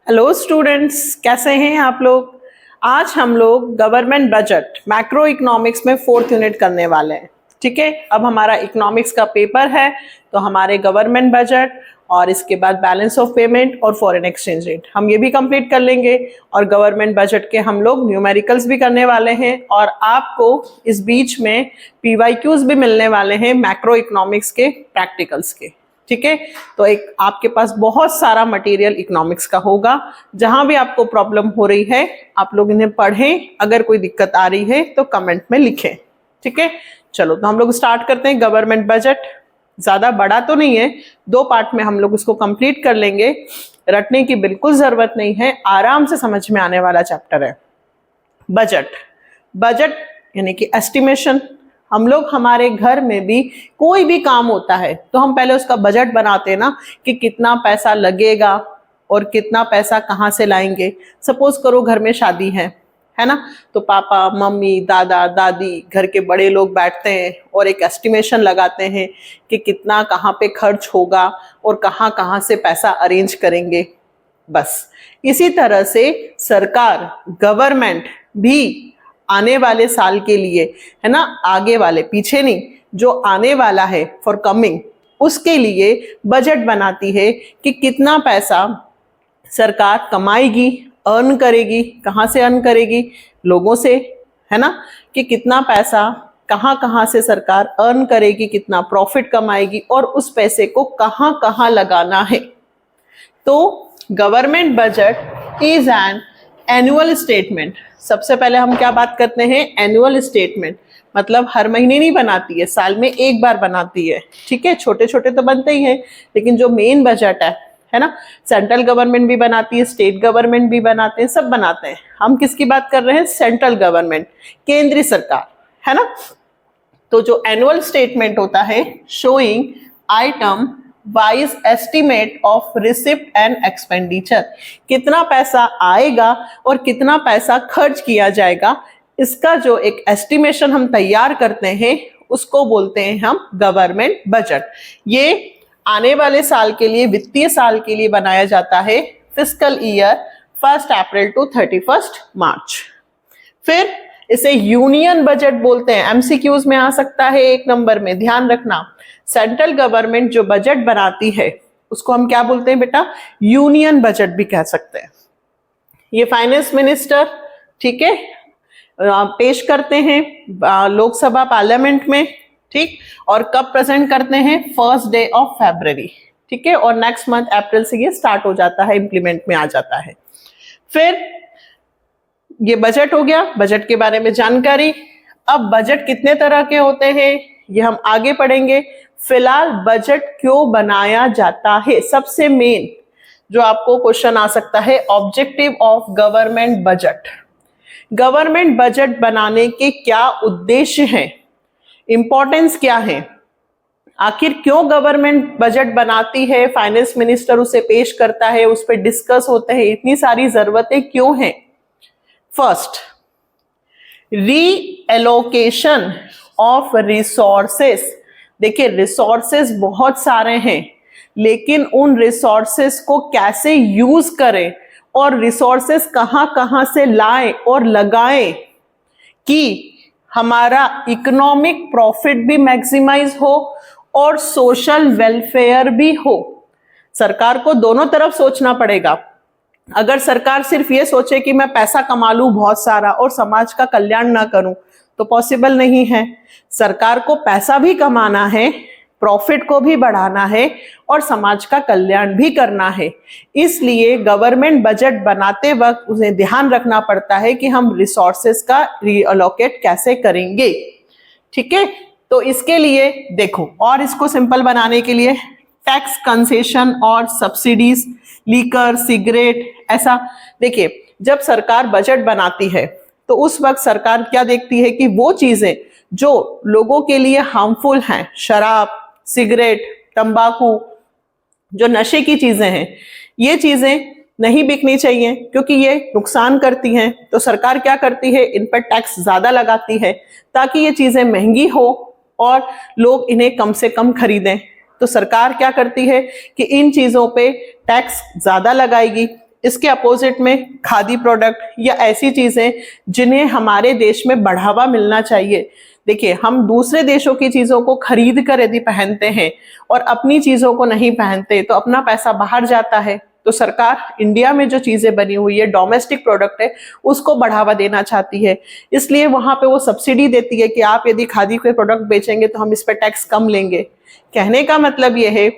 Hello students, कैसे हैं आप लोग। आज हम लोग गवर्नमेंट बजट मैक्रो इकोनॉमिक्स में 4th यूनिट करने वाले हैं। ठीक है, अब हमारा इकोनॉमिक्स का पेपर है तो हमारे गवर्नमेंट बजट और इसके बाद बैलेंस ऑफ पेमेंट और फॉरेन एक्सचेंज रेट हम ये भी कंप्लीट कर लेंगे। और गवर्नमेंट बजट के हम लोग न्यूमेरिकल्स भी करने वाले हैं और आपको इस बीच में पीवाईक्यूज भी मिलने वाले हैं मैक्रो इकोनॉमिक्स के प्रैक्टिकल्स के। ठीक है, तो एक आपके पास बहुत सारा मटेरियल इकोनॉमिक्स का होगा। जहां भी आपको प्रॉब्लम हो रही है आप लोग इन्हें पढ़ें, अगर कोई दिक्कत आ रही है तो कमेंट में लिखें। ठीक है, चलो तो हम लोग स्टार्ट करते हैं। गवर्नमेंट बजट ज्यादा बड़ा तो नहीं है, 2 पार्ट में हम लोग उसको कंप्लीट कर लेंगे। रटने की बिल्कुल जरूरत नहीं है, आराम से समझ में आने वाला चैप्टर है बजट। बजट यानी कि एस्टिमेशन। हम लोग हमारे घर में भी कोई भी काम होता है तो हम पहले उसका बजट बनाते हैं ना, कि कितना पैसा लगेगा और कितना पैसा कहाँ से लाएंगे। सपोज करो घर में शादी है ना, तो पापा मम्मी दादा दादी घर के बड़े लोग बैठते हैं और एक एस्टिमेशन लगाते हैं कि कितना कहाँ पे खर्च होगा और कहाँ कहाँ से पैसा अरेंज करेंगे। बस इसी तरह से सरकार गवर्नमेंट भी आने वाले साल के लिए, है ना, आगे वाले पीछे नहीं, जो आने वाला है फॉर कमिंग, उसके लिए बजट बनाती है कि कितना पैसा सरकार कमाएगी, अर्न करेगी। कहाँ से अर्न करेगी? लोगों से, है ना, कि कितना पैसा कहाँ कहाँ से सरकार अर्न करेगी, कितना प्रॉफिट कमाएगी और उस पैसे को कहाँ कहाँ लगाना है। तो government budget is an annual statement. सबसे पहले हम क्या बात करते हैं? एनुअल स्टेटमेंट मतलब हर महीने नहीं बनाती है, साल में एक बार बनाती है। ठीक है, छोटे छोटे तो बनते ही हैं, लेकिन जो मेन बजट है ना, सेंट्रल गवर्नमेंट भी बनाती है, स्टेट गवर्नमेंट भी बनाते हैं, सब बनाते हैं। हम किसकी बात कर रहे हैं? सेंट्रल गवर्नमेंट, केंद्रीय सरकार, है ना। तो जो एनुअल स्टेटमेंट होता है, showing item wise estimate of receipt and expenditure, कितना पैसा आएगा और कितना पैसा खर्च किया जाएगा, इसका जो एक एस्टिमेशन हम तैयार करते हैं उसको बोलते हैं हम गवर्नमेंट बजट। ये आने वाले साल के लिए, वित्तीय साल के लिए बनाया जाता है, फिस्कल ईयर 1 अप्रैल टू 31 मार्च। फिर इसे यूनियन बजट बोलते हैं। एमसीक्यूज में आ सकता है 1 नंबर में, ध्यान रखना। सेंट्रल गवर्नमेंट जो बजट बनाती है उसको हम क्या बोलते हैं बेटा? यूनियन बजट भी कह सकते हैं। ये फाइनेंस मिनिस्टर, ठीक है, पेश करते हैं लोकसभा पार्लियामेंट में। ठीक, और कब प्रेजेंट करते हैं? 1 डे ऑफ फरवरी। ठीक है, और नेक्स्ट मंथ अप्रैल से ये स्टार्ट हो जाता है, इंप्लीमेंट में आ जाता है। फिर ये बजट हो गया, बजट के बारे में जानकारी। अब बजट कितने तरह के होते हैं ये हम आगे पढ़ेंगे। फिलहाल बजट क्यों बनाया जाता है, सबसे मेन जो आपको क्वेश्चन आ सकता है, objective of government budget. Government budget बनाने के क्या उद्देश्य हैं, इंपॉर्टेंस क्या है, आखिर क्यों गवर्नमेंट बजट बनाती है, फाइनेंस मिनिस्टर उसे पेश करता है, उस पर डिस्कस होते हैं, इतनी सारी जरूरतें क्यों हैं। First, reallocation of resources. देखिए रिसोर्सेस बहुत सारे हैं, लेकिन उन रिसोर्सेस को कैसे यूज करें और रिसोर्सेस कहां कहां से लाएं और लगाएं कि हमारा इकोनॉमिक प्रॉफिट भी मैक्सिमाइज हो और सोशल वेलफेयर भी हो। सरकार को दोनों तरफ सोचना पड़ेगा। अगर सरकार सिर्फ ये सोचे कि मैं पैसा कमा लूं बहुत सारा और समाज का कल्याण ना करूं तो पॉसिबल नहीं है। सरकार को पैसा भी कमाना है, प्रॉफिट को भी बढ़ाना है और समाज का कल्याण भी करना है। इसलिए गवर्नमेंट बजट बनाते वक्त उसे ध्यान रखना पड़ता है कि हम रिसोर्सेस का रीअलोकेट कैसे करेंगे। ठीक है, तो इसके लिए देखो, और इसको सिंपल बनाने के लिए टैक्स कंसेशन और सब्सिडीज, लीकर, सिगरेट, ऐसा। देखिए जब सरकार बजट बनाती है तो उस वक्त सरकार क्या देखती है कि वो चीजें जो लोगों के लिए हार्मफुल हैं, शराब, सिगरेट, तंबाकू, जो नशे की चीजें हैं, ये चीजें नहीं बिकनी चाहिए क्योंकि ये नुकसान करती हैं। तो सरकार क्या करती है, इन पर टैक्स ज्यादा लगाती है ताकि ये चीजें महंगी हो और लोग इन्हें कम से कम खरीदें। तो सरकार क्या करती है कि इन चीजों पे टैक्स ज्यादा लगाएगी। इसके अपोजिट में खादी प्रोडक्ट या ऐसी चीजें जिन्हें हमारे देश में बढ़ावा मिलना चाहिए। देखिए, हम दूसरे देशों की चीजों को खरीद कर यदि पहनते हैं और अपनी चीजों को नहीं पहनते तो अपना पैसा बाहर जाता है। तो सरकार इंडिया में जो चीजें बनी हुई है, डोमेस्टिक प्रोडक्ट है, उसको बढ़ावा देना चाहती है। इसलिए वहां पे वो सब्सिडी देती है कि आप यदि खादी के प्रोडक्ट बेचेंगे तो हम इस पे टैक्स कम लेंगे। कहने का मतलब ये है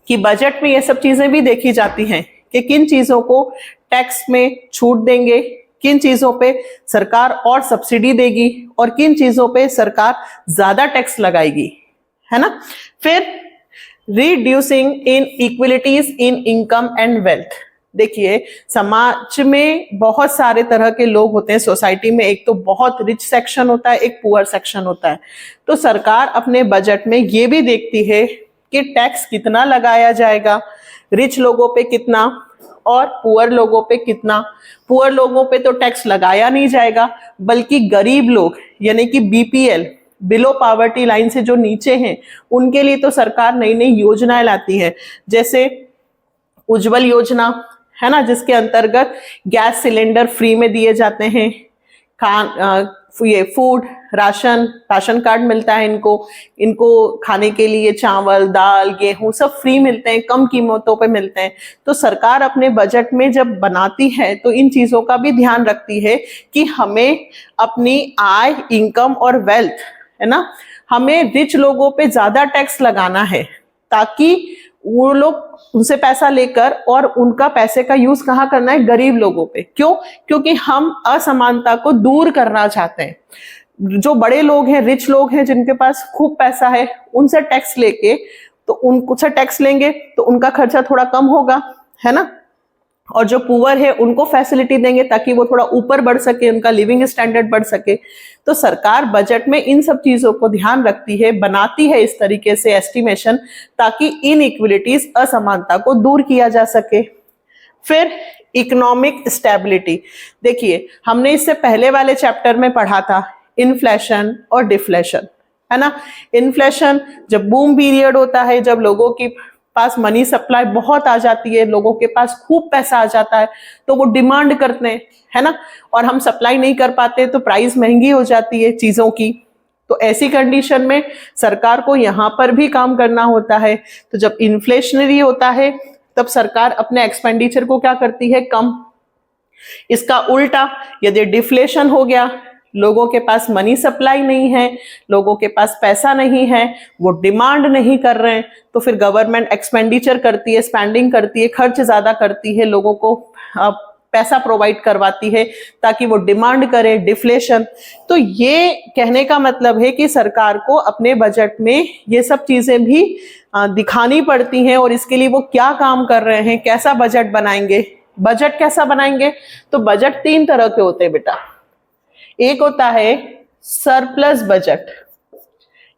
कि बजट में ये सब चीजें भी देखी जाती हैं कि किन चीजों को टैक्स में छूट देंगे, किन चीजों पे सरकार और सब्सिडी देगी और किन चीजों पे सरकार ज्यादा टैक्स लगाएगी, है ना। फिर reducing in equalities in income and wealth. देखिए, समाज में बहुत सारे तरह के लोग होते हैं सोसाइटी में। एक तो बहुत रिच सेक्शन होता है, एक पुअर सेक्शन होता है। तो सरकार अपने बजट में ये भी देखती है कि टैक्स कितना लगाया जाएगा, रिच लोगों पे कितना और पुअर लोगों पे कितना। पुअर लोगों पे तो टैक्स लगाया नहीं जाएगा, बल्कि गरीब लोग यानी कि बीपीएल, बिलो पावर्टी लाइन से जो नीचे हैं, उनके लिए तो सरकार नई नई योजनाएं लाती है, जैसे उज्जवल योजना, है ना, जिसके अंतर्गत गैस सिलेंडर फ्री में दिए जाते हैं, ये फूड राशन कार्ड मिलता है इनको खाने के लिए चावल, दाल, गेहूं सब फ्री मिलते हैं, कम कीमतों पे मिलते हैं। तो सरकार अपने बजट में जब बनाती है तो इन चीजों का भी ध्यान रखती है कि हमें अपनी आय, इनकम और वेल्थ, है ना, हमें रिच लोगों पे ज्यादा टैक्स लगाना है ताकि वो लोग उनसे पैसा लेकर और उनका पैसे का यूज कहाँ करना है, गरीब लोगों पे। क्यों? क्योंकि हम असमानता को दूर करना चाहते हैं। जो बड़े लोग हैं, रिच लोग हैं, जिनके पास खूब पैसा है, उनसे टैक्स लेके तो उनसे टैक्स लेंगे तो उनका खर्चा थोड़ा कम होगा, है ना। और जो पुअर है उनको फैसिलिटी देंगे ताकि वो थोड़ा ऊपर बढ़ सके, उनका लिविंग स्टैंडर्ड बढ़ सके। तो सरकार बजट में इन सब चीजों को ध्यान रखती है, बनाती है इस तरीके से एस्टिमेशन, ताकि इनइक्वलिटीज, असमानता को दूर किया जा सके। फिर इकोनॉमिक स्टेबिलिटी। देखिए, हमने इससे पहले वाले चैप्टर में पढ़ा था इन्फ्लेशन और डिफ्लेशन, है ना। इन्फ्लेशन जब बूम पीरियड होता है, जब लोगों की पास मनी सप्लाई बहुत आ जाती है, लोगों के पास खूब पैसा आ जाता है, तो वो डिमांड करते हैं, है ना, और हम सप्लाई नहीं कर पाते तो प्राइस महंगी हो जाती है चीजों की। तो ऐसी कंडीशन में सरकार को यहाँ पर भी काम करना होता है। तो जब इन्फ्लेशनरी होता है तब सरकार अपने एक्सपेंडिचर को क्या करती है, कम। इसका उल्टा यदि डिफ्लेशन हो गया, लोगों के पास मनी सप्लाई नहीं है, लोगों के पास पैसा नहीं है, वो डिमांड नहीं कर रहे हैं, तो फिर गवर्नमेंट एक्सपेंडिचर करती है, स्पेंडिंग करती है, खर्च ज्यादा करती है, लोगों को पैसा प्रोवाइड करवाती है ताकि वो डिमांड करे, डिफ्लेशन। तो ये कहने का मतलब है कि सरकार को अपने बजट में ये सब चीजें भी दिखानी पड़ती हैं, और इसके लिए वो क्या काम कर रहे हैं, कैसा बजट बनाएंगे। बजट कैसा बनाएंगे? तो बजट 3 तरह के होते हैं बेटा। एक होता है सरप्लस बजट,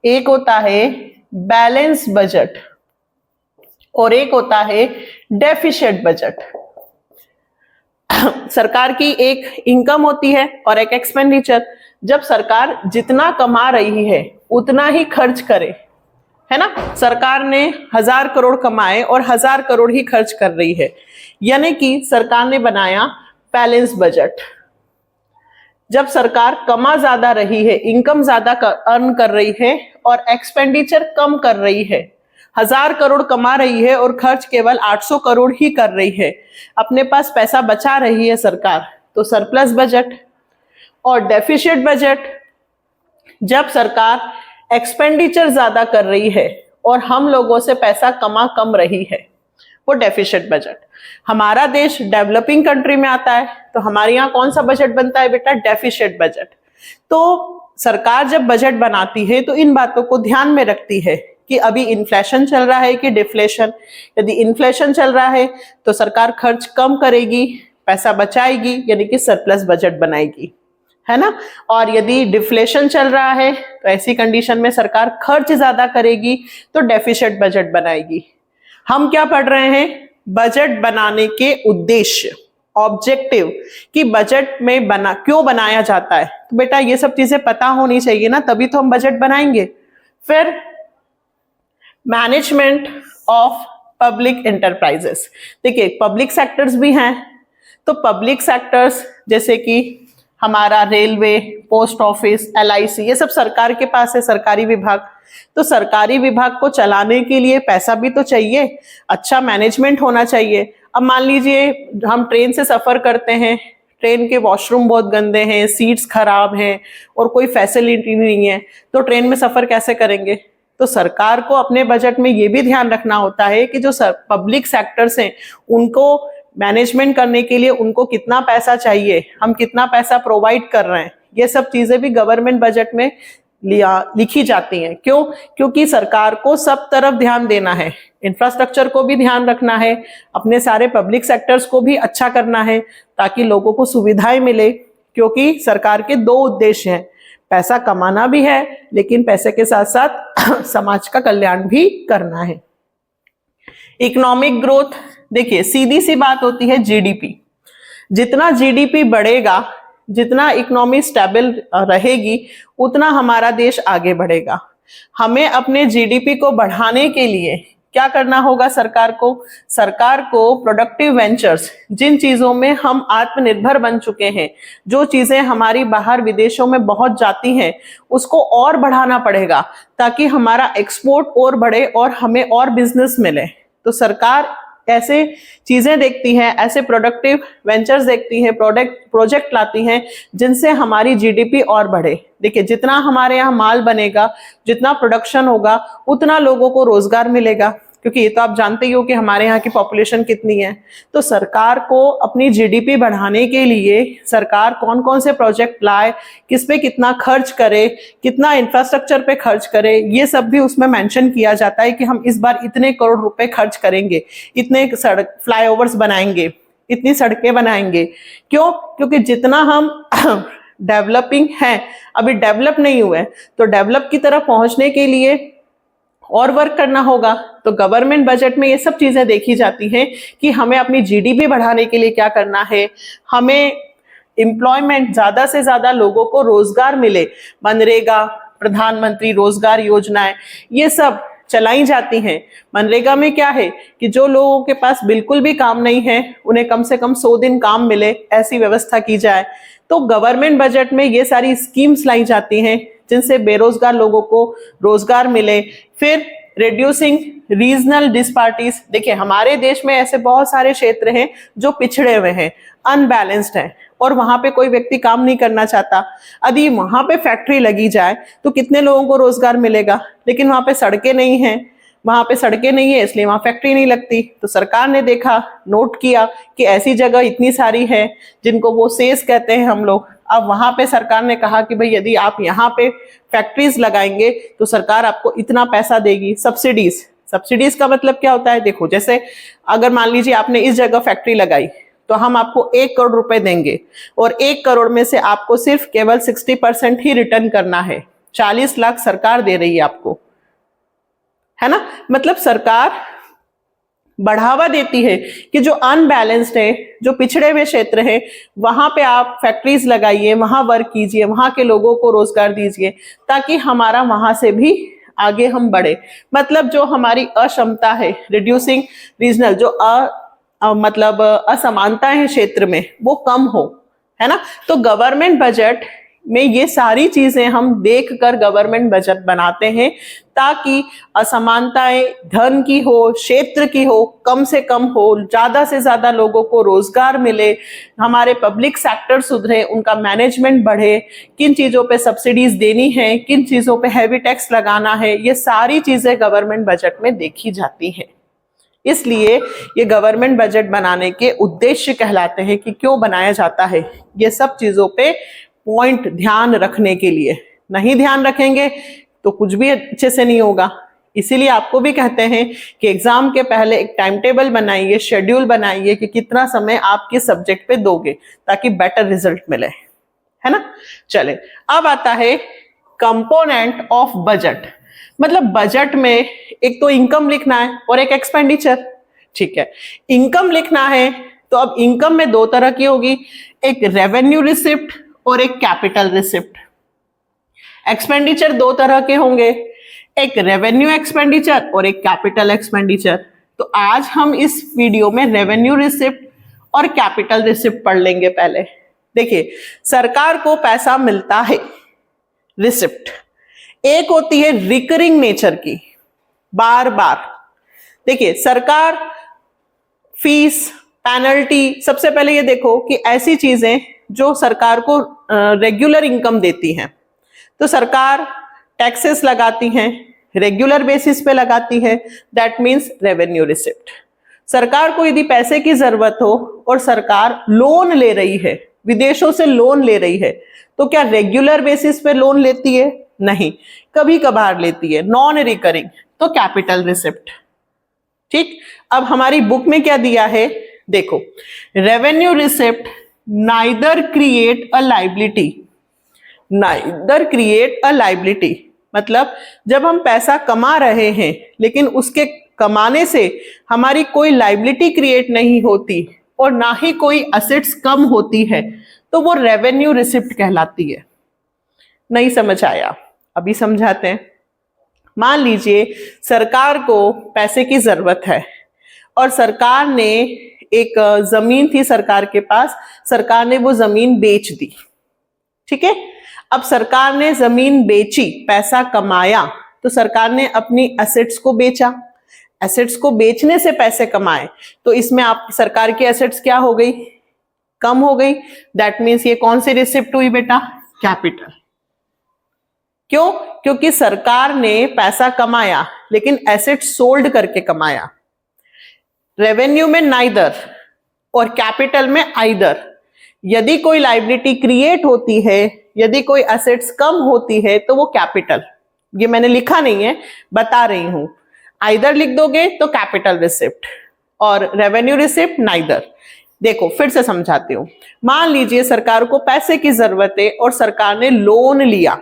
एक होता है बैलेंस बजट, और एक होता है डेफिशिएंट बजट। सरकार की एक इनकम होती है और एक एक्सपेंडिचर। जब सरकार जितना कमा रही है उतना ही खर्च करे, है ना। सरकार ने 1000 करोड़ कमाए और 1000 करोड़ ही खर्च कर रही है, यानी कि सरकार ने बनाया बैलेंस बजट। जब सरकार कमा ज्यादा रही है, इनकम ज्यादा अर्न कर रही है और एक्सपेंडिचर कम कर रही है, 1000 करोड़ कमा रही है और खर्च केवल 800 करोड़ ही कर रही है, अपने पास पैसा बचा रही है सरकार, तो सरप्लस बजट। और डेफिशिएंट बजट, जब सरकार एक्सपेंडिचर ज्यादा कर रही है और हम लोगों से पैसा कम रही है, वो डेफिशिएंट बजट। हमारा देश डेवलपिंग कंट्री में आता है, तो हमारे यहाँ कौन सा बजट बनता है बेटा? Deficient budget. तो सरकार जब बजट बनाती है तो इन बातों को ध्यान में रखती है कि अभी इन्फ्लेशन चल रहा है कि डिफ्लेशन। यदि इन्फ्लेशन चल रहा है तो सरकार खर्च कम करेगी, पैसा बचाएगी, यानी कि सरप्लस बजट बनाएगी, है ना। और यदि डिफ्लेशन चल रहा है तो ऐसी कंडीशन में सरकार खर्च ज्यादा करेगी, तो डेफिशिएंट बजट बनाएगी। हम क्या पढ़ रहे हैं? बजट बनाने के उद्देश्य, ऑब्जेक्टिव, कि बजट में क्यों बनाया जाता है। तो बेटा ये सब चीजें पता होनी चाहिए ना, तभी तो हम बजट बनाएंगे। फिर मैनेजमेंट ऑफ पब्लिक एंटरप्राइजेस। देखिए पब्लिक सेक्टर्स भी हैं, तो पब्लिक सेक्टर्स जैसे कि हमारा रेलवे, पोस्ट ऑफिस, LIC, ये सब सरकार के पास है, सरकारी विभाग। तो सरकारी विभाग को चलाने के लिए पैसा भी तो चाहिए, अच्छा मैनेजमेंट होना चाहिए। अब मान लीजिए हम ट्रेन से सफर करते हैं, ट्रेन के वॉशरूम बहुत गंदे हैं, सीट्स खराब हैं और कोई फैसिलिटी नहीं है, तो ट्रेन में सफर कैसे करेंगे? तो सरकार को अपने बजट में ये भी ध्यान रखना होता है कि जो पब्लिक सेक्टर्स हैं उनको मैनेजमेंट करने के लिए उनको कितना पैसा चाहिए, हम कितना पैसा प्रोवाइड कर रहे हैं, ये सब चीजें भी गवर्नमेंट बजट में लिखी जाती हैं। क्यों? क्योंकि सरकार को सब तरफ ध्यान देना है, इंफ्रास्ट्रक्चर को भी ध्यान रखना है, अपने सारे पब्लिक सेक्टर्स को भी अच्छा करना है ताकि लोगों को सुविधाएं मिले। क्योंकि सरकार के दो उद्देश्य हैं, पैसा कमाना भी है लेकिन पैसे के साथ साथ समाज का कल्याण भी करना है। इकोनॉमिक ग्रोथ, देखिए सीधी सी बात होती है GDP। जितना GDP बढ़ेगा, जितना इकोनॉमी स्टेबल रहेगी, उतना हमारा देश आगे बढ़ेगा। हमें अपने GDP को बढ़ाने के लिए क्या करना होगा? सरकार को प्रोडक्टिव वेंचर्स, जिन चीजों में हम आत्मनिर्भर बन चुके हैं, जो चीजें हमारी बाहर विदेशों में बहुत जाती हैं, उसको और बढ़ाना पड़ेगा ताकि हमारा एक्सपोर्ट और बढ़े और हमें और बिजनेस मिले। तो सरकार ऐसे चीजें देखती है, ऐसे प्रोडक्टिव वेंचर्स देखती है, प्रोजेक्ट लाती हैं जिनसे हमारी GDP और बढ़े। देखिए जितना हमारे यहाँ माल बनेगा, जितना प्रोडक्शन होगा, उतना लोगों को रोजगार मिलेगा। क्योंकि ये तो आप जानते ही हो कि हमारे यहाँ की पॉपुलेशन कितनी है। तो सरकार को अपनी GDP बढ़ाने के लिए सरकार कौन कौन से प्रोजेक्ट लाए, किस पे कितना खर्च करे, कितना इंफ्रास्ट्रक्चर पे खर्च करे, ये सब भी उसमें मेंशन किया जाता है कि हम इस बार इतने करोड़ रुपए खर्च करेंगे, इतने सड़क फ्लाईओवर्स बनाएंगे, इतनी सड़कें बनाएंगे। क्यों? क्योंकि जितना हम डेवलपिंग है, अभी डेवलप नहीं हुए, तो डेवलप की तरफ पहुंचने के लिए और वर्क करना होगा। तो गवर्नमेंट बजट में ये सब चीजें देखी जाती हैं कि हमें अपनी GDP बढ़ाने के लिए क्या करना है, हमें एम्प्लॉयमेंट, ज्यादा से ज्यादा लोगों को रोजगार मिले। मनरेगा, प्रधानमंत्री रोजगार योजनाएं, ये सब चलाई जाती हैं। मनरेगा में क्या है कि जो लोगों के पास बिल्कुल भी काम नहीं है, उन्हें कम से कम 100 दिन काम मिले, ऐसी व्यवस्था की जाए। तो गवर्नमेंट बजट में ये सारी स्कीम्स लाई जाती हैं जिनसे बेरोजगार लोगों को रोजगार मिले। फिर रिड्यूसिंग रीजनल डिस्पैरिटीज, देखिए हमारे देश में ऐसे बहुत सारे क्षेत्र हैं जो पिछड़े हुए हैं, अनबैलेंस्ड हैं, और वहां पे कोई व्यक्ति काम नहीं करना चाहता। यदि वहां पे फैक्ट्री लगी जाए तो कितने लोगों को रोजगार मिलेगा? लेकिन वहां पे सड़कें नहीं है, इसलिए वहां फैक्ट्री नहीं लगती। तो सरकार ने देखा, नोट किया कि ऐसी जगह इतनी सारी है जिनको वो सेस कहते हैं हम लोग। अब वहां पे सरकार ने कहा कि भाई यदि आप यहाँ पे फैक्ट्रीज लगाएंगे तो सरकार आपको इतना पैसा देगी। सब्सिडीज का मतलब क्या होता है? देखो जैसे अगर मान लीजिए आपने इस जगह फैक्ट्री लगाई तो हम आपको 1 करोड़ रुपए देंगे और 1 करोड़ में से आपको सिर्फ केवल 60% ही रिटर्न करना है। 40 लाख सरकार दे रही है आपको, है ना। मतलब सरकार बढ़ावा देती है कि जो अनबैलेंस्ड है, जो पिछड़े हुए क्षेत्र है, वहां पे आप फैक्ट्रीज लगाइए, वहां वर्क कीजिए, वहां के लोगों को रोजगार दीजिए ताकि हमारा वहां से भी आगे हम बढ़े। मतलब जो हमारी अक्षमता है, रिड्यूसिंग रीजनल, जो मतलब असमानताएं हैं क्षेत्र में, वो कम हो, है ना। तो गवर्नमेंट बजट में ये सारी चीजें हम देखकर गवर्नमेंट बजट बनाते हैं ताकि असमानताएं धन की हो, क्षेत्र की हो, कम से कम हो, ज्यादा से ज्यादा लोगों को रोजगार मिले, हमारे पब्लिक सेक्टर सुधरे, उनका मैनेजमेंट बढ़े, किन चीजों पे सब्सिडीज देनी है, किन चीजों पे हैवी टैक्स लगाना है, ये सारी चीजें गवर्नमेंट बजट में देखी जाती हैं। इसलिए ये गवर्नमेंट बजट बनाने के उद्देश्य कहलाते हैं कि क्यों बनाया जाता है, ये सब चीजों पे पॉइंट ध्यान रखने के लिए। नहीं ध्यान रखेंगे तो कुछ भी अच्छे से नहीं होगा। इसीलिए आपको भी कहते हैं कि एग्जाम के पहले एक टाइम टेबल बनाइए, शेड्यूल बनाइए कि कितना समय आप किस सब्जेक्ट पे दोगे ताकि बेटर रिजल्ट मिले, है ना। चले, अब आता है कंपोनेंट ऑफ बजट। मतलब बजट में एक तो इनकम लिखना है और एक एक्सपेंडिचर, ठीक है। इनकम लिखना है तो अब इनकम में 2 तरह की होगी, एक रेवेन्यू रिसिप्ट और एक कैपिटल रिसिप्ट। एक्सपेंडिचर 2 तरह के होंगे, एक रेवेन्यू एक्सपेंडिचर और एक कैपिटल एक्सपेंडिचर। तो आज हम इस वीडियो में रेवेन्यू रिसिप्ट और कैपिटल रिसिप्ट पढ़ लेंगे। पहले देखिए, सरकार को पैसा मिलता है, रिसिप्ट एक होती है रिकरिंग नेचर की, बार बार। देखिए, सरकार फीस, पेनल्टी, सबसे पहले ये देखो कि ऐसी चीजें जो सरकार को रेगुलर इनकम देती हैं, तो सरकार टैक्सेस लगाती हैं, रेगुलर बेसिस पे लगाती है, दैट मीन्स रेवेन्यू रिसिप्ट। सरकार को यदि पैसे की जरूरत हो और सरकार लोन ले रही है, विदेशों से लोन ले रही है, तो क्या रेगुलर बेसिस पे लोन लेती है? नहीं, कभी कभार लेती है, नॉन रिकरिंग, तो कैपिटल रिसिप्ट। ठीक, अब हमारी बुक में क्या दिया है, देखो, revenue receipt neither create a liability, neither create a liability मतलब जब हम पैसा कमा रहे हैं लेकिन उसके कमाने से हमारी कोई लाइबिलिटी क्रिएट नहीं होती और ना ही कोई असेट्स कम होती है, तो वो रेवेन्यू रिसिप्ट कहलाती है। नहीं समझ आया? अभी समझाते हैं। मान लीजिए सरकार को पैसे की जरूरत है और सरकार ने एक जमीन थी सरकार के पास, सरकार ने वो जमीन बेच दी। ठीक है, अब सरकार ने जमीन बेची, पैसा कमाया, तो सरकार ने अपनी एसेट्स को बेचा, एसेट्स को बेचने से पैसे कमाए, तो इसमें आप सरकार की एसेट्स क्या हो गई, कम हो गई। दैट मीन्स ये कौन सी रिसिप्ट हुई बेटा, कैपिटल। क्यों? क्योंकि सरकार ने पैसा कमाया लेकिन एसेट सोल्ड करके कमाया। रेवेन्यू में नाइदर और कैपिटल में आइदर। यदि कोई लाइबिलिटी क्रिएट होती है, यदि कोई एसेट्स कम होती है, तो वो कैपिटल। ये मैंने लिखा नहीं है, बता रही हूं। आइदर लिख दोगे तो कैपिटल रिसिप्ट और रेवेन्यू रिसिप्ट नाइदर। देखो फिर से समझाती हूं। मान लीजिए सरकार को पैसे की जरूरत है और सरकार ने लोन लिया,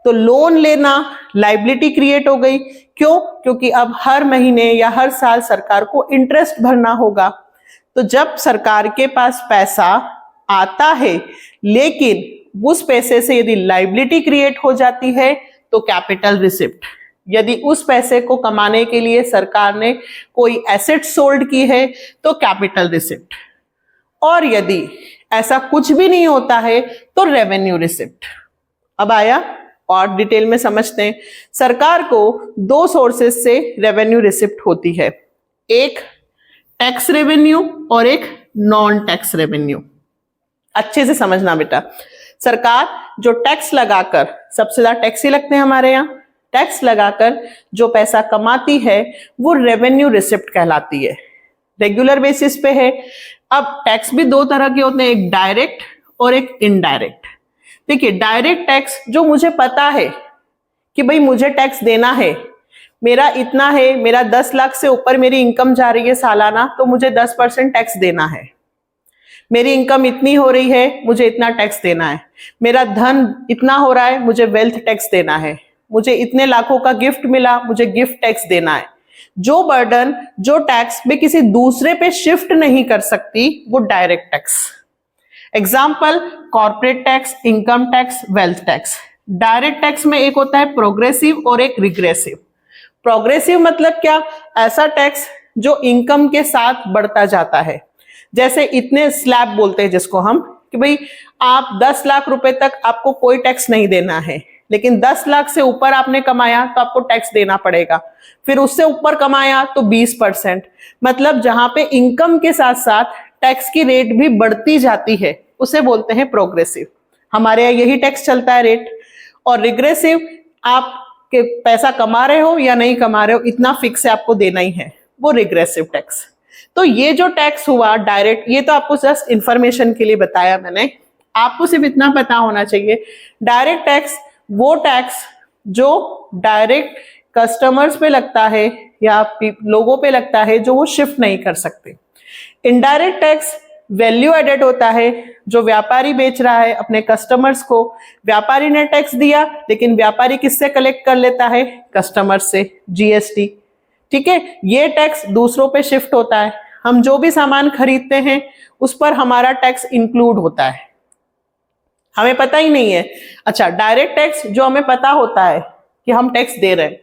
तो लोन लेना लाइबिलिटी क्रिएट हो गई। क्यों? क्योंकि अब हर महीने या हर साल सरकार को इंटरेस्ट भरना होगा। तो जब सरकार के पास पैसा आता है लेकिन उस पैसे से यदि लाइबिलिटी क्रिएट हो जाती है तो कैपिटल रिसिप्ट। यदि उस पैसे को कमाने के लिए सरकार ने कोई एसेट सोल्ड की है तो कैपिटल रिसिप्ट, और यदि ऐसा कुछ भी नहीं होता है तो रेवेन्यू रिसिप्ट। अब आया? और डिटेल में समझते हैं। सरकार को दो सोर्सेस से रेवेन्यू रिसिप्ट होती है, एक टैक्स रेवेन्यू और एक नॉन टैक्स रेवेन्यू। अच्छे से समझना बेटा। सरकार जो टैक्स लगाकर, सबसे ज्यादा टैक्स ही लगते हैं हमारे यहाँ, टैक्स लगाकर जो पैसा कमाती है वो रेवेन्यू रिसिप्ट कहलाती है, रेगुलर बेसिस पे है। अब टैक्स भी दो तरह के होते हैं, एक डायरेक्ट और एक इनडायरेक्ट। देखिए, डायरेक्ट टैक्स जो मुझे पता है कि भाई मुझे टैक्स देना है, मेरा इतना है, मेरा 10 लाख से ऊपर मेरी इनकम जा रही है सालाना, तो मुझे 10% टैक्स देना है। मेरी इनकम इतनी हो रही है, मुझे इतना टैक्स देना है। मेरा धन इतना हो रहा है, मुझे वेल्थ टैक्स देना है। मुझे इतने लाखों का गिफ्ट मिला, मुझे गिफ्ट टैक्स देना है। जो बर्डन, जो टैक्स मैं किसी दूसरे पे शिफ्ट नहीं कर सकती, वो direct tax. Example, corporate tax, income tax, wealth tax. Direct tax में एक होता है प्रोग्रेसिव और एक रिग्रेसिव। प्रोग्रेसिव मतलब क्या? ऐसा टैक्स जो इनकम के साथ बढ़ता जाता है। जैसे इतने स्लैब बोलते हैं जिसको हम, कि भाई आप 10 लाख रुपए तक आपको कोई टैक्स नहीं देना है, लेकिन 10 लाख से ऊपर आपने कमाया तो आपको टैक्स देना पड़ेगा। फिर उससे ऊपर कमाया तो 20%। मतलब जहां पे इनकम के साथ साथ टैक्स की रेट भी बढ़ती जाती है, उसे बोलते हैं प्रोग्रेसिव। हमारे यहाँ यही टैक्स चलता है, रेट। और रिग्रेसिव, आप के पैसा कमा रहे हो या नहीं कमा रहे हो, इतना फिक्स है, आपको देना ही है, वो रिग्रेसिव टैक्स। तो ये जो टैक्स हुआ डायरेक्ट, ये तो आपको जस्ट इंफॉर्मेशन के लिए बताया मैंने, आपको सिर्फ इतना पता होना चाहिए। डायरेक्ट टैक्स वो टैक्स जो डायरेक्ट कस्टमर्स पे लगता है या लोगों पे लगता है जो वो शिफ्ट नहीं कर सकते। इनडायरेक्ट टैक्स वैल्यू एडेड होता है, जो व्यापारी बेच रहा है अपने कस्टमर्स को, व्यापारी ने टैक्स दिया लेकिन व्यापारी किससे कलेक्ट कर लेता है? कस्टमर्स से, जीएसटी। ठीक है, ये टैक्स दूसरों पे शिफ्ट होता है। हम जो भी सामान खरीदते हैं उस पर हमारा टैक्स इंक्लूड होता है, हमें पता ही नहीं है। अच्छा, डायरेक्ट टैक्स जो हमें पता होता है कि हम टैक्स दे रहे हैं।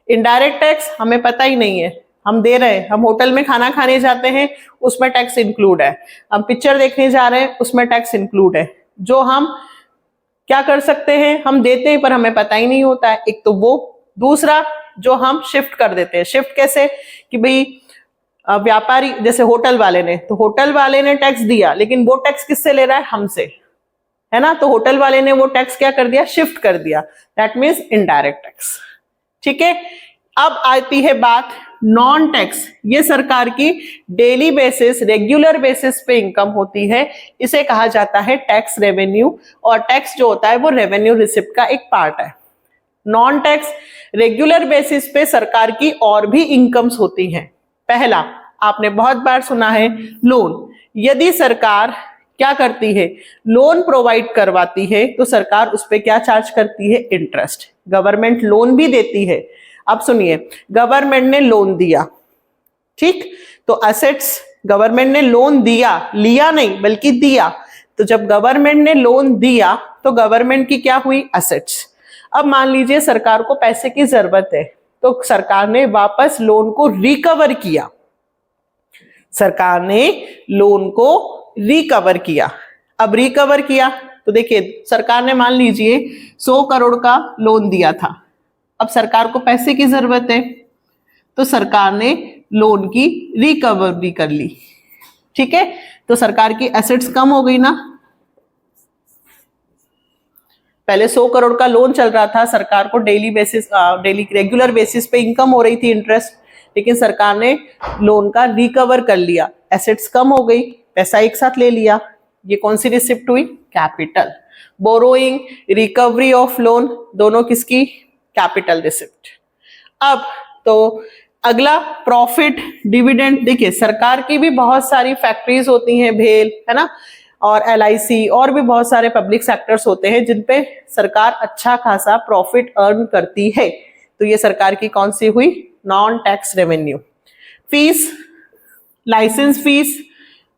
इनडायरेक्ट टैक्स हमें पता ही नहीं है, हम दे रहे हैं, हम होटल में खाना खाने जाते हैं उसमें टैक्स इंक्लूड है, हम पिक्चर देखने जा रहे हैं उसमें टैक्स इंक्लूड है। जो हम क्या कर सकते हैं, हम देते हैं पर हमें पता ही नहीं होता है, एक तो वो, दूसरा जो हम शिफ्ट कर देते हैं। शिफ्ट कैसे कि भाई व्यापारी जैसे होटल वाले ने, तो होटल वाले ने टैक्स दिया लेकिन वो टैक्स किससे ले रहा है, हमसे, है ना। तो होटल वाले ने वो टैक्स क्या कर दिया, शिफ्ट कर दिया, दैट मीन्स इनडायरेक्ट टैक्स। ठीक है, अब आती है बात नॉन टैक्स। ये सरकार की डेली बेसिस, रेगुलर बेसिस पे इनकम होती है, इसे कहा जाता है टैक्स रेवेन्यू। और टैक्स जो होता है वो रेवेन्यू रिसिप्ट का एक पार्ट है। नॉन टैक्स रेगुलर बेसिस पे सरकार की और भी इनकम्स होती हैं। पहला आपने बहुत बार सुना है लोन। यदि सरकार क्या करती है, लोन प्रोवाइड करवाती है तो सरकार उस पर क्या चार्ज करती है, इंटरेस्ट। गवर्नमेंट लोन भी देती है। अब सुनिए, गवर्नमेंट ने लोन दिया, ठीक, तो असेट्स, गवर्नमेंट ने लोन दिया, लिया नहीं बल्कि दिया। तो जब गवर्नमेंट ने लोन दिया तो गवर्नमेंट की क्या हुई, असेट्स। अब मान लीजिए सरकार को पैसे की जरूरत है तो सरकार ने वापस लोन को रिकवर किया, सरकार ने लोन को रिकवर किया। अब रिकवर किया तो देखिए सरकार ने मान लीजिए 100 करोड़ का लोन दिया था, अब सरकार को पैसे की जरूरत है तो सरकार ने लोन की रिकवरी कर ली। ठीक है, तो सरकार की एसेट्स कम हो गई ना। पहले 100 करोड़ का लोन चल रहा था, सरकार को डेली रेगुलर बेसिस पे इनकम हो रही थी, इंटरेस्ट, लेकिन सरकार ने लोन का रिकवर कर लिया, एसेट्स कम हो गई, पैसा एक साथ ले लिया। ये कौन सी रिसिप्ट हुई, capital. Borrowing, recovery of loan, दोनों किसकी, कैपिटल रिसिप्ट। अब तो अगला प्रॉफिट डिविडेंड। देखिए सरकार की भी बहुत सारी फैक्ट्रीज होती हैं, भेल, है ना, और LIC और भी बहुत सारे पब्लिक सेक्टर्स होते हैं जिन पे सरकार अच्छा खासा प्रॉफिट अर्न करती है। तो ये सरकार की कौन सी हुई, non tax revenue. Fees, licence fees,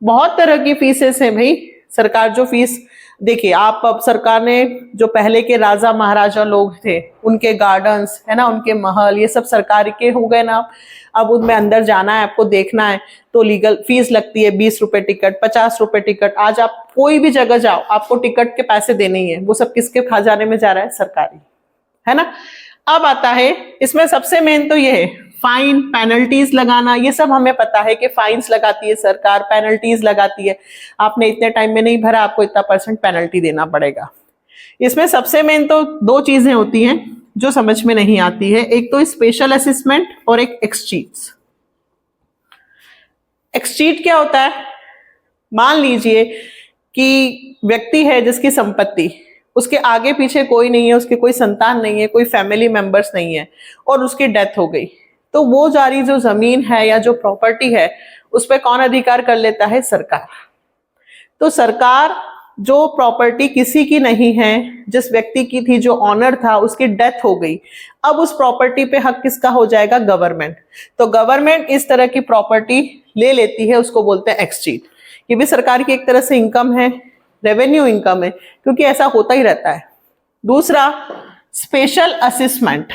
बहुत तरह की फीसेस हैं भाई। सरकार जो फीस, देखिए आप, अब सरकार ने जो पहले के राजा महाराजा लोग थे उनके गार्डन्स, है ना, उनके महल, ये सब सरकार के हो गए ना। अब उनमें अंदर जाना है, आपको देखना है तो लीगल फीस लगती है, 20 रुपए टिकट, 50 रुपए टिकट। आज आप कोई भी जगह जाओ आपको टिकट के पैसे देने ही है, वो सब किसके खजाने में जा रहा है, सरकारी, है ना। अब आता है इसमें सबसे मेन तो ये है फाइन, पेनल्टीज लगाना। ये सब हमें पता है कि फाइन्स लगाती है सरकार, पेनल्टीज लगाती है, आपने इतने टाइम में नहीं भरा आपको इतना % पेनल्टी देना पड़ेगा। इसमें सबसे मेन तो दो चीजें होती हैं जो समझ में नहीं आती है, एक तो स्पेशल असेसमेंट और एक एक्सचीट। एक्सचीट क्या होता है, मान लीजिए कि व्यक्ति है जिसकी संपत्ति, उसके आगे पीछे कोई नहीं है, उसके कोई संतान नहीं है, कोई फैमिली मेंबर्स नहीं है और उसकी डेथ हो गई, तो वो जारी जो जमीन है या जो प्रॉपर्टी है उस पर कौन अधिकार कर लेता है, सरकार। तो सरकार जो प्रॉपर्टी किसी की नहीं है, जिस व्यक्ति की थी, जो ऑनर था, उसकी डेथ हो गई, अब उस प्रॉपर्टी पे हक किसका हो जाएगा, गवर्नमेंट। तो गवर्नमेंट इस तरह की प्रॉपर्टी ले लेती है, उसको बोलते हैं एक्सचीट। ये भी सरकार की एक तरह से इनकम है, रेवेन्यू इनकम है, क्योंकि ऐसा होता ही रहता है। दूसरा स्पेशल असेसमेंट।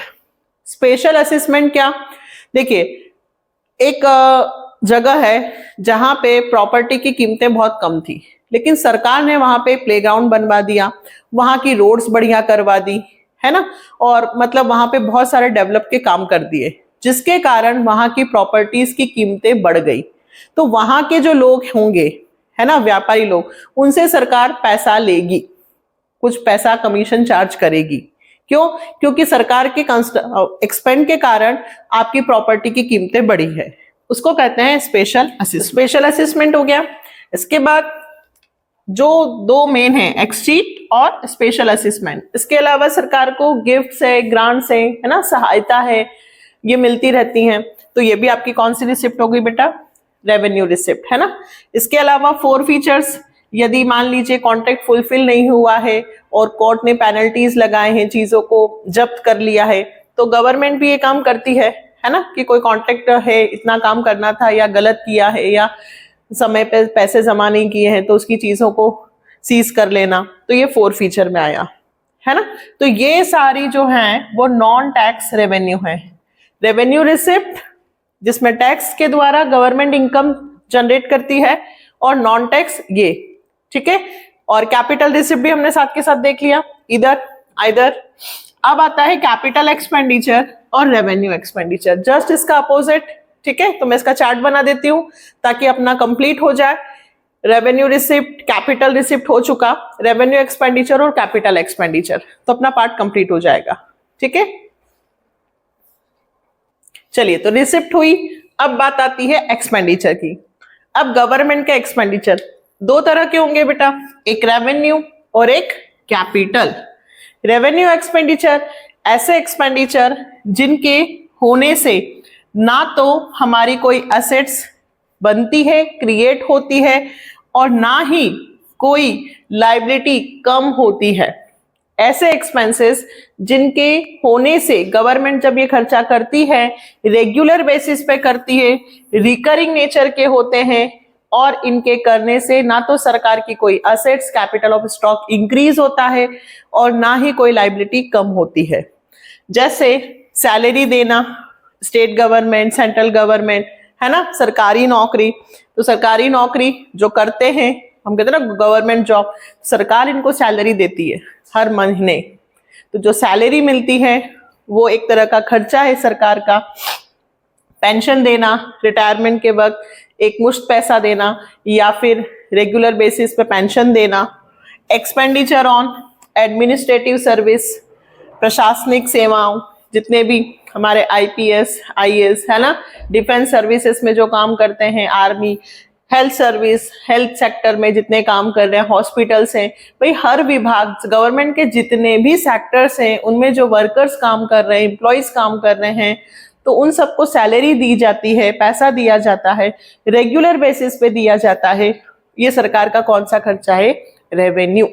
स्पेशल असेसमेंट क्या, देखिए एक जगह है जहां पे प्रॉपर्टी की कीमतें बहुत कम थी, लेकिन सरकार ने वहां पे प्लेग्राउंड बनवा दिया, वहां की रोड्स बढ़िया करवा दी, है ना, और मतलब वहां पे बहुत सारे डेवलप के काम कर दिए, जिसके कारण वहां की प्रॉपर्टीज की कीमतें बढ़ गई। तो वहां के जो लोग होंगे, है ना, व्यापारी लोग, उनसे सरकार पैसा लेगी, कुछ पैसा कमीशन चार्ज करेगी। क्यों, क्योंकि सरकार के एक्सपेंड के कारण आपकी प्रॉपर्टी की कीमतें बढ़ी है, उसको कहते हैं स्पेशल असेसमेंट हो गया। इसके बाद जो दो मेन है, एक्सचीट और स्पेशल असेसमेंट। इसके अलावा सरकार को गिफ्ट्स है, ग्रांट्स है ना, सहायता है, ये मिलती रहती हैं। तो ये भी आपकी कौन सी रिसिप्ट हो गई बेटा, रेवेन्यू रिसिप्ट, है ना। इसके अलावा 4 फीचर्स, यदि मान लीजिए कॉन्ट्रैक्ट फुलफिल नहीं हुआ है और कोर्ट ने पेनल्टीज लगाए हैं, चीजों को जब्त कर लिया है, तो गवर्नमेंट भी ये काम करती है ना, कि कोई कॉन्ट्रैक्ट है, इतना काम करना था या गलत किया है या समय पे पैसे जमा नहीं किए हैं, तो उसकी चीजों को सीज कर लेना। तो ये 4 फीचर में आया, है ना। तो ये सारी जो है वो नॉन टैक्स रेवेन्यू है। रेवेन्यू रिसिप्ट, जिसमें टैक्स के द्वारा गवर्नमेंट इनकम जनरेट करती है और नॉन टैक्स ये, ठीक है। और कैपिटल रिसिप्ट भी हमने साथ के साथ देख लिया, इधर आइदर। अब आता है कैपिटल एक्सपेंडिचर और रेवेन्यू एक्सपेंडिचर, जस्ट इसका अपोजिट, ठीक है। तो मैं इसका चार्ट बना देती हूँ ताकि अपना कंप्लीट हो जाए। रेवेन्यू रिसिप्ट, कैपिटल रिसिप्ट हो चुका, रेवेन्यू एक्सपेंडिचर और कैपिटल एक्सपेंडिचर, तो अपना पार्ट कंप्लीट हो जाएगा, ठीक है। चलिए, तो रिसिप्ट हुई। अब बात आती है एक्सपेंडिचर की। अब गवर्नमेंट का एक्सपेंडिचर दो तरह के होंगे बेटा, एक रेवेन्यू और एक कैपिटल। रेवेन्यू एक्सपेंडिचर ऐसे एक्सपेंडिचर जिनके होने से ना तो हमारी कोई एसेट्स बनती है, क्रिएट होती है, और ना ही कोई लायबिलिटी कम होती है। ऐसे एक्सपेंसेस जिनके होने से गवर्नमेंट जब ये खर्चा करती है रेगुलर बेसिस पे करती है, रिकरिंग नेचर के होते हैं, और इनके करने से ना तो सरकार की कोई assets, capital of stock increase होता है और ना ही कोई लायबिलिटी कम होती है। जैसे सैलरी देना, स्टेट गवर्नमेंट, सेंट्रल गवर्नमेंट, है ना, सरकारी नौकरी। तो सरकारी नौकरी जो करते हैं, हम कहते हैं ना गवर्नमेंट जॉब, सरकार इनको सैलरी देती है हर महीने। तो जो सैलरी मिलती है वो एक तरह का खर्चा है सरकार का। पेंशन देना, रिटायरमेंट के वक्त एक मुश्त पैसा देना, या फिर रेगुलर बेसिस पे पेंशन देना। एक्सपेंडिचर ऑन एडमिनिस्ट्रेटिव सर्विस, प्रशासनिक सेवाओं, जितने भी हमारे आईपीएस, आईएएस, है ना, डिफेंस सर्विसेज में जो काम करते हैं, army, health service, health sector में जितने काम कर रहे हैं, हॉस्पिटल्स हैं, भाई हर विभाग, गवर्नमेंट के जितने भी सेक्टर्स हैं उनमें जो वर्कर्स काम कर रहे हैं, एम्प्लॉयज काम कर रहे हैं, तो उन सबको सैलरी दी जाती है, पैसा दिया जाता है, रेगुलर बेसिस पे दिया जाता है। ये सरकार का कौन सा खर्चा है? रेवेन्यू।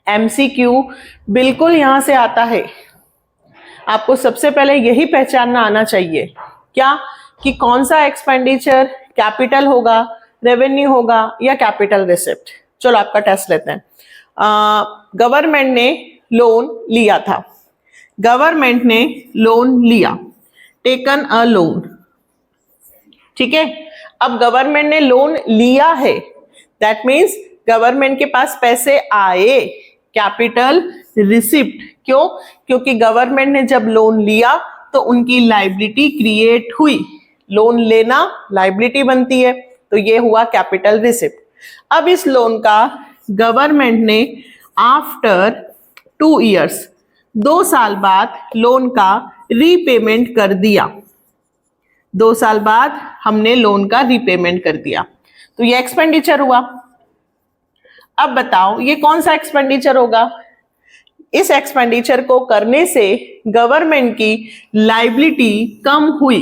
एमसीक्यू बिल्कुल यहां से आता है, आपको सबसे पहले यही पहचानना आना चाहिए, क्या कि कौन सा एक्सपेंडिचर कैपिटल होगा, रेवेन्यू होगा या कैपिटल रिसिप्ट। चलो आपका टेस्ट लेते हैं। गवर्नमेंट ने लोन लिया था, गवर्नमेंट ने लोन लिया, टेकन अ लोन, ठीक है। अब गवर्नमेंट ने लोन लिया है, दैट मीन्स गवर्नमेंट के पास पैसे आए, कैपिटल रिसिप्ट। क्यों? क्योंकि गवर्नमेंट ने जब लोन लिया तो उनकी लायबिलिटी क्रिएट हुई, लोन लेना लायबिलिटी बनती है, तो ये हुआ कैपिटल रिसिप्ट। अब इस लोन का गवर्नमेंट ने आफ्टर 2 इयर्स, 2 साल बाद लोन का रीपेमेंट कर दिया। 2 साल बाद हमने लोन का रीपेमेंट कर दिया, तो ये एक्सपेंडिचर हुआ। अब बताओ ये कौन सा एक्सपेंडिचर होगा? इस एक्सपेंडिचर को करने से गवर्नमेंट की लायबिलिटी कम हुई,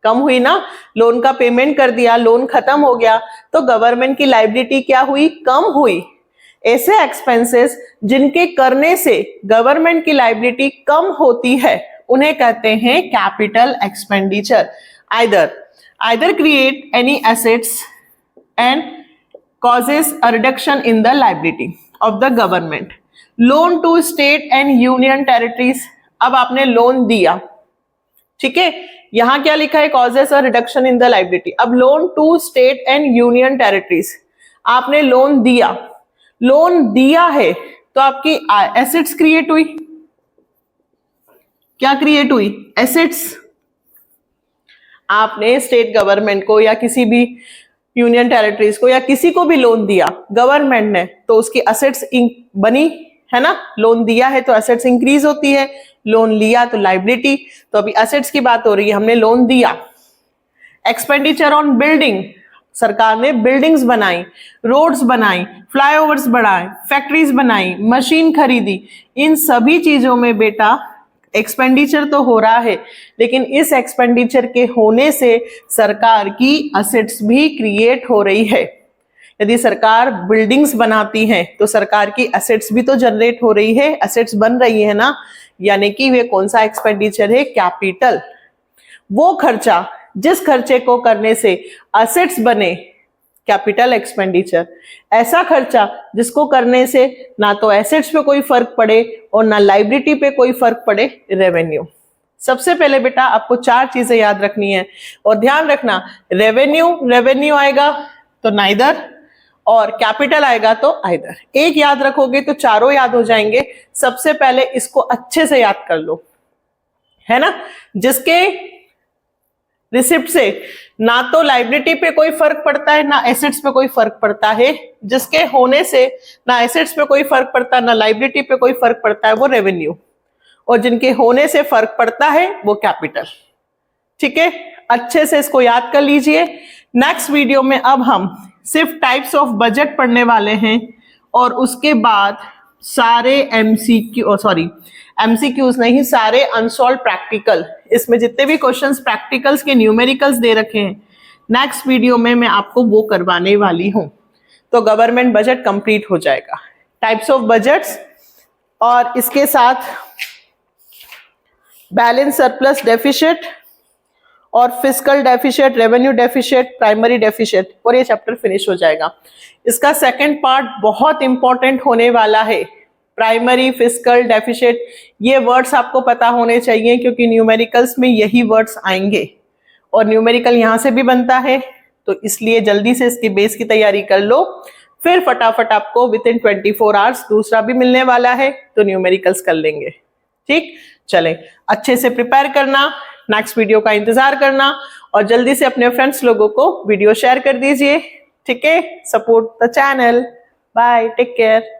कम हुई ना, लोन का पेमेंट कर दिया, लोन खत्म हो गया, तो गवर्नमेंट की लायबिलिटी क्या हुई? कम हुई। ऐसे एक्सपेंसेस जिनके करने से गवर्नमेंट की लायबिलिटी कम होती है उन्हें कहते हैं capital expenditure. Either create any assets and causes a reduction in the liability of the government. Loan to state and union territories, अब आपने लोन दिया, ठीक है, यहां क्या लिखा है? causes a reduction in the liability। अब loan to state and union territories, आपने लोन दिया, लोन दिया है तो आपकी एसेट्स क्रिएट हुई। क्या क्रिएट हुई? एसेट्स। आपने स्टेट गवर्नमेंट को या किसी भी यूनियन टेरिटरीज को या किसी को भी लोन दिया गवर्नमेंट ने, तो उसकी एसेट्स बनी, है ना, लोन दिया है तो एसेट्स इंक्रीज होती है, लोन लिया तो लायबिलिटी। तो अभी एसेट्स की बात हो रही है, हमने लोन दिया। एक्सपेंडिचर ऑन बिल्डिंग, सरकार ने बिल्डिंग्स बनाई, रोड्स बनाई, फ्लाईओवर्स बढ़ाए, फैक्ट्रीज बनाई, मशीन खरीदी, इन सभी चीजों में बेटा एक्सपेंडिचर तो हो रहा है, लेकिन इस एक्सपेंडिचर के होने से सरकार की असेट्स भी क्रिएट हो रही है। यदि सरकार बिल्डिंग्स बनाती है तो सरकार की असेट्स भी तो जनरेट हो रही है, असेट्स बन रही है ना, यानी कि वे कौन सा एक्सपेंडिचर है? कैपिटल। वो खर्चा जिस खर्चे को करने से असेट्स बने, कैपिटल एक्सपेंडिचर। ऐसा खर्चा जिसको करने से ना तो एसेट्स पे कोई फर्क पड़े और ना लायबिलिटी पे कोई फर्क पड़े, रेवेन्यू। सबसे पहले बेटा आपको 4 चीजें याद रखनी है और ध्यान रखना, रेवेन्यू आएगा तो नाइदर, और कैपिटल आएगा तो आइदर। एक याद रखोगे तो चारों याद हो जाएंगे। सबसे पहले इसको अच्छे से याद कर लो, है ना। जिसके रिसिप्ट से ना तो लायबिलिटी पे कोई फर्क पड़ता है ना एसेट्स पे कोई फर्क पड़ता है, जिसके होने से ना एसेट्स पे कोई फर्क पड़ता है ना लायबिलिटी पे कोई फर्क पड़ता है, वो रेवेन्यू, और जिनके होने से फर्क पड़ता है वो कैपिटल। ठीक है, अच्छे से इसको याद कर लीजिए। नेक्स्ट वीडियो में अब हम सिर्फ टाइप्स ऑफ बजट पढ़ने वाले हैं और उसके बाद सारे एमसीक्यूज नहीं, सारे अनसॉल्व प्रैक्टिकल, इसमें जितने भी क्वेश्चंस प्रैक्टिकल्स के न्यूमेरिकल्स दे रखे हैं नेक्स्ट वीडियो में मैं आपको वो करवाने वाली हूं। तो गवर्नमेंट बजट कंप्लीट हो जाएगा, टाइप्स ऑफ बजट्स, और इसके साथ बैलेंस सरप्लस डेफिसिट और fiscal deficit, revenue deficit, primary deficit, और ये चैप्टर फिनिश हो जाएगा। इसका सेकंड पार्ट बहुत इंपॉर्टेंट होने वाला है, प्राइमरी, फिस्कल, डेफिसिट। ये वर्ड्स आपको पता होने चाहिए क्योंकि न्यूमेरिकल्स में यही वर्ड्स आएंगे और न्यूमेरिकल यहां से भी बनता है, तो इसलिए जल्दी से इसकी बेस की तैयारी कर लो, फिर फटाफट आपको विद इन 24 आवर्स दूसरा भी मिलने वाला है तो न्यूमेरिकल्स कर लेंगे। ठीक, चलें, अच्छे से प्रिपेयर करना, नेक्स्ट वीडियो का इंतजार करना और जल्दी से अपने फ्रेंड्स लोगों को वीडियो शेयर कर दीजिए। ठीक है, support the channel. Bye, take care.